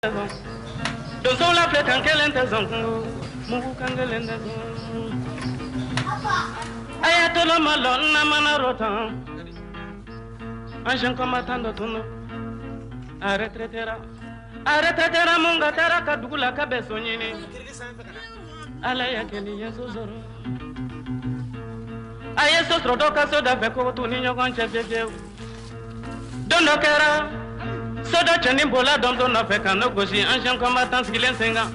Dozo la fleur kankelente zongo, mugu kangelente zongo. Ayatollah malon na mana rotan. Anjan combattant d'otono. Arretretera munga tera kadugula kabesonyini. Alaya keni yeso zoro. Ayeso srodoka soda veko tuni nyogon chefefeu. Dondo kera. Soda chani bola domdo na feka no gosi ancien combattant skilen senga.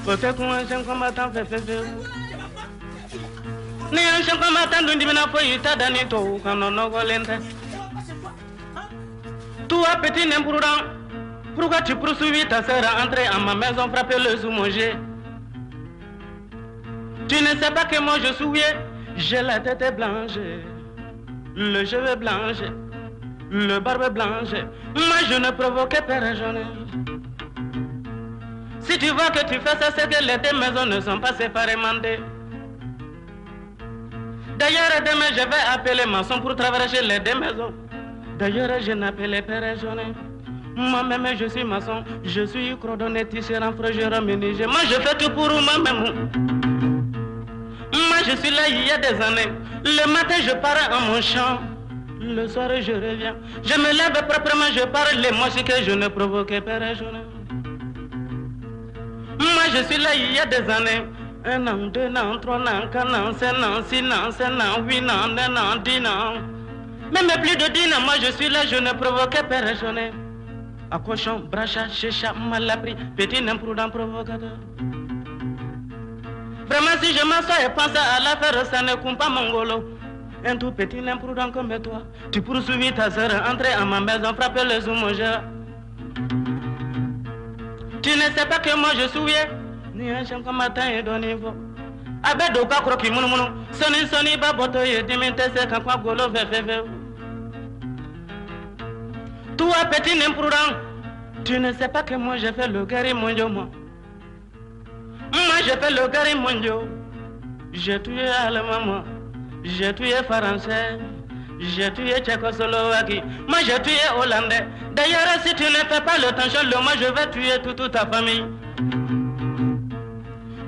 Pote ku ancien combattant fefefeu. Ni ancien combattant dundi bina foyi tadani to kano no golente. Toi petit n'imprudent, pourquoi tu poursuivis ta sœur à entrer à ma maison frapper le sous-manger? Tu ne sais pas que moi je souviens, j'ai la tête blanche, le cheveu blanche, le barbe blanche. Moi je ne provoquais personne. Si tu vois que tu fais ça, c'est que les deux maisons ne sont pas séparément deux. D'ailleurs demain je vais appeler maçon pour traverser les deux maisons. D'ailleurs, je n'appelle personne. Moi-même, je suis maçon. Je suis cordonnier, tisserand, forgeron, menuisier. Moi, je fais tout pour moi-même. Moi, je suis là il y a des années. Le matin, je pars à mon champ. Le soir, je reviens. Je me lève proprement, je parle les mots que je ne provoquais personne. Moi, je suis là il y a des années. 1 an, 2 ans, 3 ans, 4 ans, 5 ans, 6 ans, 7 ans, 8 ans, 9 ans, 10 ans. Même plus de 10 ans, moi je suis là, je ne provoquais personne. À cochon, bracha, chécha, malabri, petit imprudent provocateur. Vraiment, si je m'assois et pense à l'affaire, ça ne compte pas mon golo. Un tout petit imprudent comme toi, tu poursuivis ta soeur, entrer à ma maison, frapper le sous-manger. Tu ne sais pas que moi je souviens, ni un chien comme matin et de niveau. Abedo ka kroki munu munu, soni ba boto ye dimente se kakwa golo veveve. Toi petit imprudent, tu ne sais pas que moi j'ai fait le guerrier mondial moi. Moi j'ai fait le guerrier mondial. J'ai tué allemand moi, j'ai tué français, j'ai tué tchécoslovaque, moi j'ai tué hollandais. D'ailleurs si tu ne fais pas le tension, moi je vais tuer toute ta famille.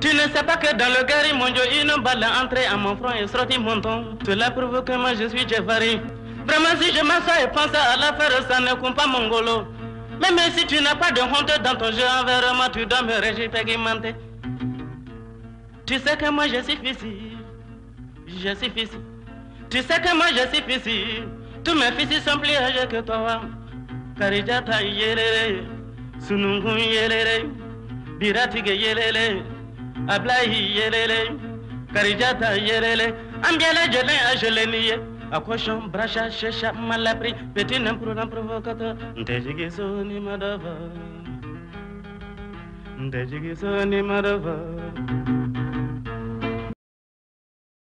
Tu ne sais pas que dans le guerrier mondial, une balle est entrée à mon front et sorti mon ton. Cela prouve que moi je suis Jeffari. Vraiment si je m'assois et pense à l'affaire, ça ne compte pas mon golo. Même si tu n'as pas de honte dans ton jeu envers moi, tu dois me régir pégimenter. Tu sais que moi je suis fils. Je suis fils. Tu sais que moi je suis fils. Tous mes fils sont plus âgés que toi. Karijata yelele, Sunungun yelele, Biratige yelele. Ablahi yelele, Karijata yelele, Ambiala jelé a gelé nié, à cochon, bracha, chécha, malabri, petit imprudent provocateur, Ndejigiso ni madava, Ndejigiso ni madava.